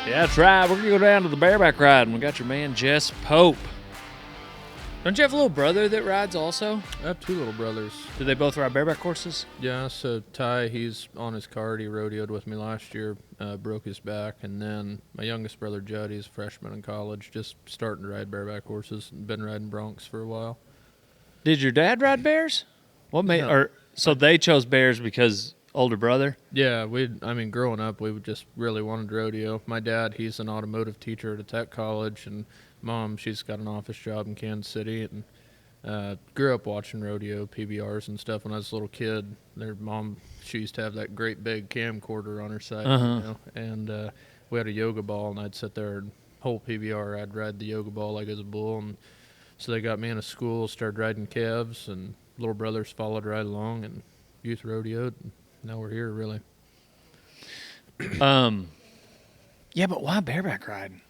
Yeah, that's right. We're going to go down to the bareback ride, and we got your man, Jess Pope. Don't you have a little brother that rides also? I have two little brothers. Do they both ride bareback horses? Yeah, so Ty, he's on his cart. He rodeoed with me last year, broke his back. And then my youngest brother, Judd, he's a freshman in college, just starting to ride bareback horses. Been riding broncs for a while. Did your dad ride bears? What made? No. Or so they chose bears because older brother? Yeah, growing up, we just really wanted rodeo. My dad, he's an automotive teacher at a tech college, and Mom, she's got an office job in Kansas City, and grew up watching rodeo, PBRs and stuff when I was a little kid. Their mom, she used to have that great big camcorder on her side, and we had a yoga ball, and I'd sit there and whole PBR, I'd ride the yoga ball like as a bull, and so they got me into school, started riding calves, and little brothers followed right along, and youth rodeoed, and now we're here, really. Yeah, but why bareback riding?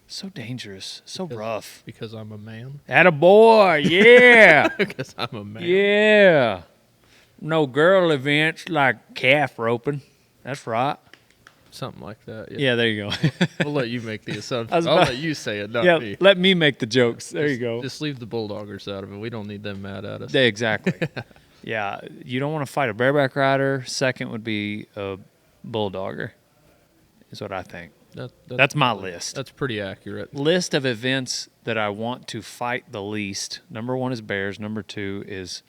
So dangerous, so rough. Because I'm a man. Attaboy, yeah. Because I'm a man. Yeah. No girl events like calf roping. That's right. Something like that. Yeah, there you go. We'll let you make the assumption. I'll let you say it, not me. Let me make the jokes. There you go. Just leave the bulldoggers out of it. We don't need them mad at us. Exactly. Yeah, you don't want to fight a bareback rider. Second would be a bulldogger, is what I think. That's my list. That's pretty accurate. List of events that I want to fight the least. Number 1 is bears. Number 2 is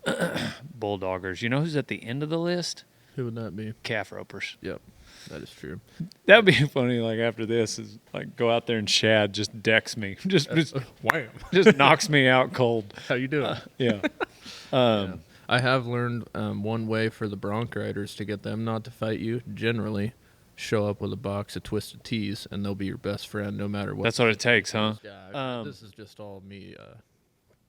bulldoggers. You know who's at the end of the list? Who would that be? Calf ropers. Yep, that is true. That would be funny. Like after this, is like go out there and Shad just decks me, just wham, just knocks me out cold. How you doing? Yeah. Yeah. I have learned one way for the bronc riders to get them not to fight you. Generally, show up with a box of Twisted Teas, and they'll be your best friend no matter what. That's what it takes, huh? Yeah. This is just all me.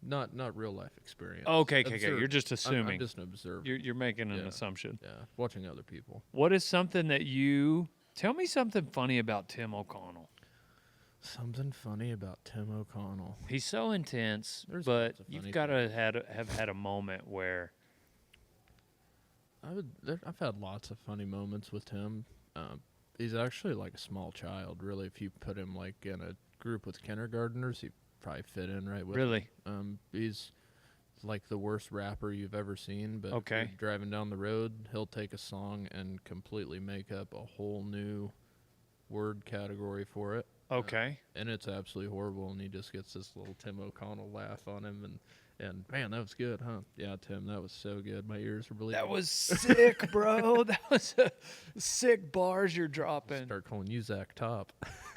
Not real life experience. Okay. You're just assuming. I'm just an observer. You're making an assumption. Yeah, watching other people. What is something that you tell me something funny about Tim O'Connell? Something funny about Tim O'Connell. He's so intense, but you've got to have had a moment where. I've had lots of funny moments with Tim. He's actually like a small child, really. If you put him like in a group with kindergartners, he'd probably fit in right with. Really? He's like the worst rapper you've ever seen, but okay. Driving down the road, he'll take a song and completely make up a whole new word category for it. Okay. And it's absolutely horrible, and he just gets this little Tim O'Connell laugh on him, and man, that was good, huh? Yeah, Tim, that was so good. My ears were bleeding. That was sick, bro. That was sick bars you're dropping. Start calling you Zach Top.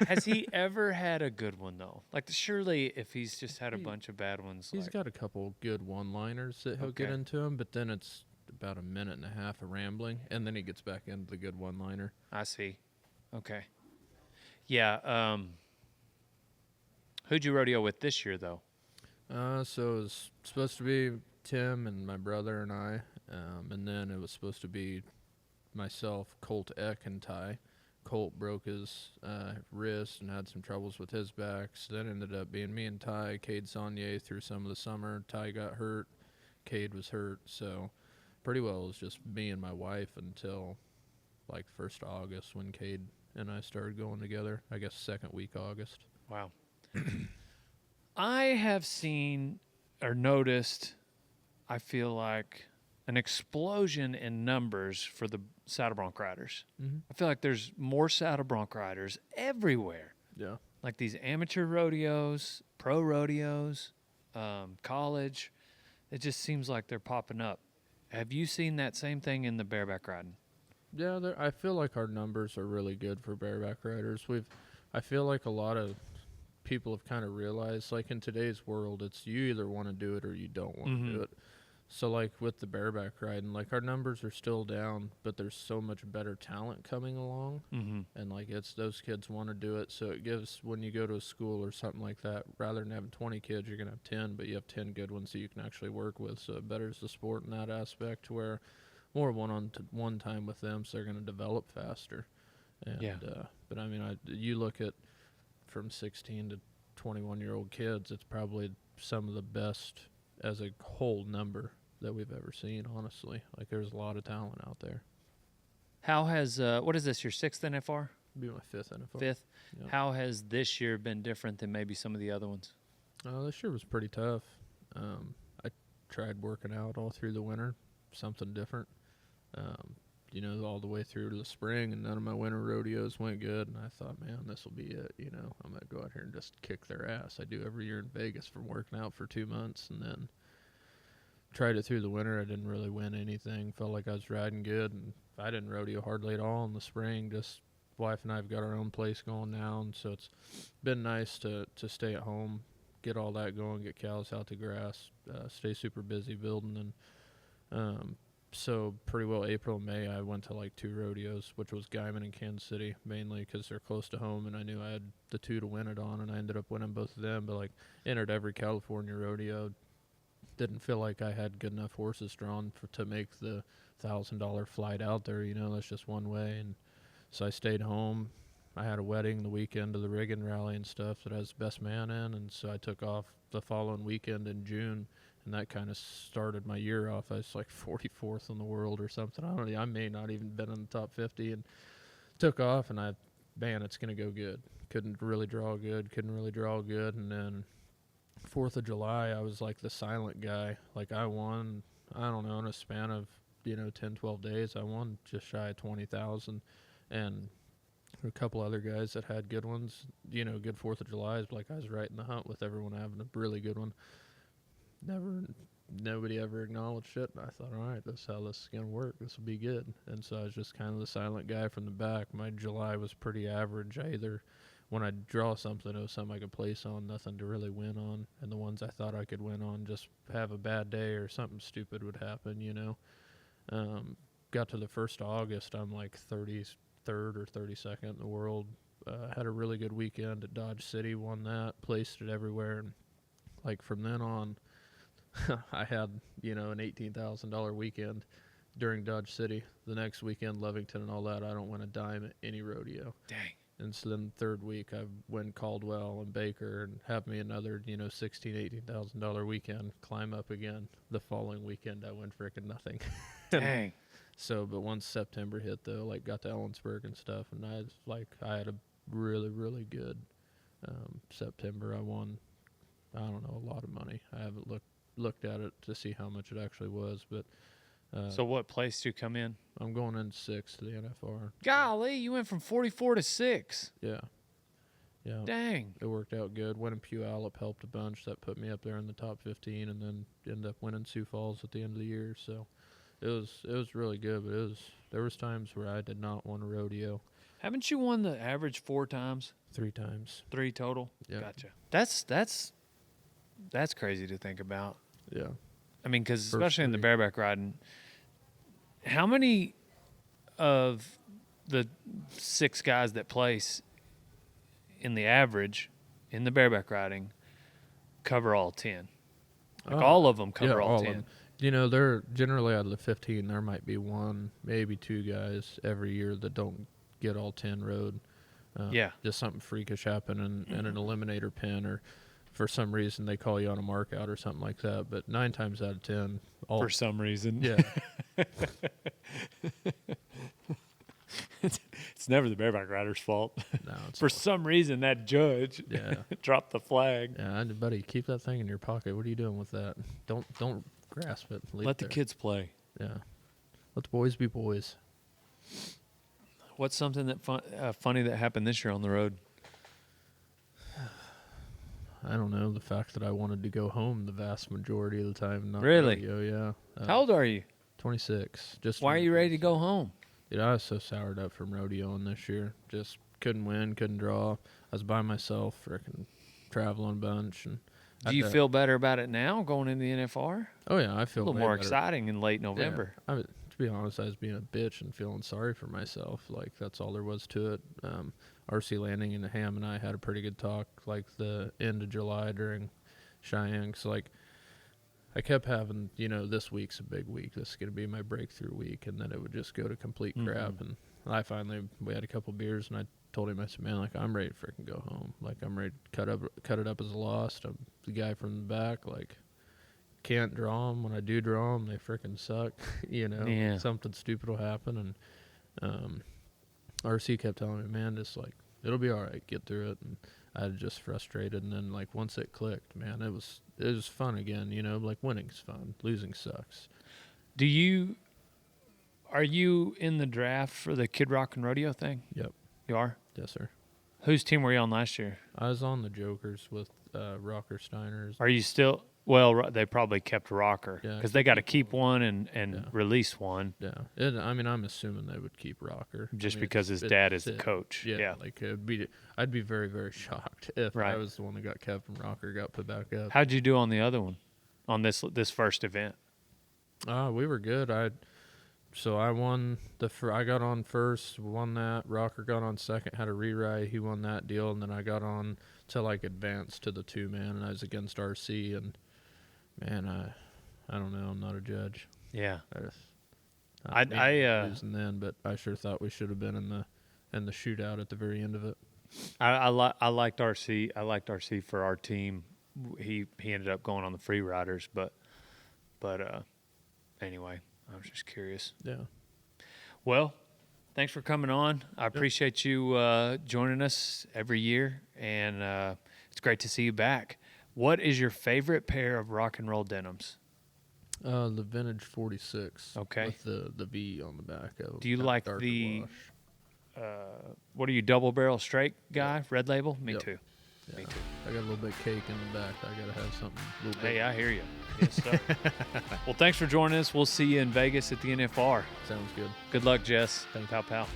Has he ever had a good one, though? Like, surely if he's just had a bunch of bad ones. He's got a couple good one-liners that he'll get into him, but then it's about a minute and a half of rambling, and then he gets back into the good one-liner. I see. Okay. Yeah. Who'd you rodeo with this year, though? So it was supposed to be Tim and my brother and I, and then it was supposed to be myself, Colt Eck, and Ty. Colt broke his wrist and had some troubles with his back, so then ended up being me and Ty. Cade Saunier through some of the summer. Ty got hurt. Cade was hurt, so pretty well it was just me and my wife until like 1st of August when Cade and I started going together. I guess 2nd week August. Wow. I have seen or noticed, I feel like, an explosion in numbers for the saddle bronc riders. Mm-hmm. I feel like there's more saddle bronc riders everywhere. Yeah. Like these amateur rodeos, pro rodeos, college. It just seems like they're popping up. Have you seen that same thing in the bareback riding? Yeah, I feel like our numbers are really good for bareback riders. I feel like a lot of people have kind of realized, like in today's world, it's you either want to do it or you don't want to do it. So like with the bareback riding, like our numbers are still down, but there's so much better talent coming along, and like it's those kids want to do it. So it gives, when you go to a school or something like that, rather than having 20 kids, you're gonna have 10, but you have 10 good ones that you can actually work with. So it betters the sport in that aspect, to where more one-on-one time with them, so they're gonna develop faster. And, but I mean, you look at from 16 to 21-year-old kids, it's probably some of the best as a whole number that we've ever seen, honestly. Like, there's a lot of talent out there. How has, what is this, your 6th NFR? Be my fifth NFR. Fifth. Yep. How has this year been different than maybe some of the other ones? This year was pretty tough. I tried working out all through the winter, something different. All the way through to the spring, and none of my winter rodeos went good. And I thought, man, this will be it. I'm going to go out here and just kick their ass. I do every year in Vegas from working out for 2 months, and then tried it through the winter. I didn't really win anything. Felt like I was riding good, and I didn't rodeo hardly at all in the spring. Just wife and I have got our own place going now, and so it's been nice to stay at home, get all that going, get cows out to grass, stay super busy building, and so pretty well April, May, I went to like 2 rodeos, which was Guyman and Kansas City, mainly because they're close to home, and I knew I had the 2 to win it on, and I ended up winning both of them. But like entered every California rodeo, didn't feel like I had good enough horses drawn to make the $1,000 flight out there. That's just one way, and so I stayed home. I had a wedding the weekend of the Riggin Rally and stuff that I was best man in, and so I took off the following weekend in June. And that kind of started my year off. I was like 44th in the world or something. I may not even been in the top 50, and took off, and it's going to go good. Couldn't really draw good. And then 4th of July, I was like the silent guy. Like I won, I don't know, in a span of, 10, 12 days, I won just shy of 20,000. And a couple other guys that had good ones, good 4th of July's, like I was right in the hunt with everyone having a really good one. Nobody ever acknowledged it, and I thought, all right, this is how this is going to work. This will be good. And so I was just kind of the silent guy from the back. My July was pretty average. When I draw something, it was something I could place on, nothing to really win on. And the ones I thought I could win on, just have a bad day or something stupid would happen, Got to the 1st of August, I'm like 33rd or 32nd in the world. Had a really good weekend at Dodge City, won that, placed it everywhere. And like from then on, I had, an $18,000 weekend during Dodge City. The next weekend, Lovington and all that, I don't win a dime at any rodeo. Dang. And so then the 3rd week, I win Caldwell and Baker and have me another, $16,000, $18,000 weekend, climb up again. The following weekend, I win frickin' nothing. Dang. So, but once September hit, though, like got to Ellensburg and stuff, and I had a really, really good September. I won, I don't know, a lot of money. I haven't looked at it to see how much it actually was, but so what place do you come in? I'm going in 6th to the NFR. Golly, you went from 44 to 6. Yeah. Dang. It worked out good. Winning Puyallup helped a bunch. That put me up there in the top 15, and then ended up winning Sioux Falls at the end of the year. So it was really good, but there was times where I did not want a rodeo. Haven't you won the average 4 times? 3 times. 3 total? Yeah. Gotcha. That's crazy to think about. Yeah. I mean, because especially in the bareback riding, how many of the 6 guys that place in the average in the bareback riding cover all 10? Like all of them cover all 10. They're generally out of the 15, there might be 1, maybe 2 guys every year that don't get all 10 rode. Just something freakish happen in an eliminator pin, or for some reason they call you on a mark out or something like that. But 9 times out of 10, for some reason, yeah. It's never the bareback rider's fault. No, for some reason that judge dropped the flag. Yeah, buddy, keep that thing in your pocket. What are you doing with that? Don't grasp it. Let the kids play. Yeah, let the boys be boys. What's something that funny that happened this year on the road? I don't know. The fact that I wanted to go home the vast majority of the time. Not really? Rodeo, yeah. How old are you? 26. Why are you ready to go home? Dude, I was so soured up from rodeoing this year. Just couldn't win, couldn't draw. I was by myself, freaking traveling a bunch. And do you feel better about it now, going into the NFR? Oh yeah, I feel a little more exciting in late November. Yeah. To be honest, I was being a bitch and feeling sorry for myself. Like that's all there was to it. RC Landing and Ham and I had a pretty good talk, like the end of July during Cheyenne. So like, I kept having, this week's a big week. This is going to be my breakthrough week, and then it would just go to complete crap. And we had a couple beers, and I told him, I said, man, like I'm ready to freaking go home. Like I'm ready to cut it up as a loss. I'm the guy from the back, like can't draw them. When I do draw them, they freaking suck. Something stupid will happen, and RC kept telling me, man, just like, it'll be all right, get through it. And I was just frustrated. And then, like, once it clicked, man, it was fun again, you know, like, winning's fun, losing sucks. Are you in the draft for the Kid Rock and Rodeo thing? Yep. You are? Yes, sir. Whose team were you on last year? I was on the Jokers with Rocker Steiners. Are you still? Well, they probably kept Rocker Yeah, because they got to keep one and release one. Yeah. I mean, I'm assuming they would keep Rocker. Just I mean, because his dad is the coach. Yeah. Like, I'd be very, very shocked if I was the one that got kept and Rocker got put back up. How'd you do on the other one, on this first event? We were good. So I won I got on first, won that. Rocker got on second, had a rewrite. He won that deal, and then I got on to like advance to the 2-man, and I was against RC. And man, I don't know. I'm not a judge. Yeah. I losing then, but I sure thought we should have been in the shootout at the very end of it. I liked RC. I liked RC for our team. He ended up going on the free riders, but anyway. I was just curious. Yeah. Well, thanks for coming on. I appreciate you joining us every year, and it's great to see you back. What is your favorite pair of rock and roll denims? The vintage 46. Okay. With the V on the back of. Do you like the? What are you, double barrel straight guy? Yep. Red label? Me too. Yeah. Me too. I got a little bit of cake in the back. I gotta have something. A little bit. Hey, I hear you. Yes, sir. Well, thanks for joining us. We'll see you in Vegas at the NFR. Sounds good. Good luck, Jess. Thanks. Pow, pow.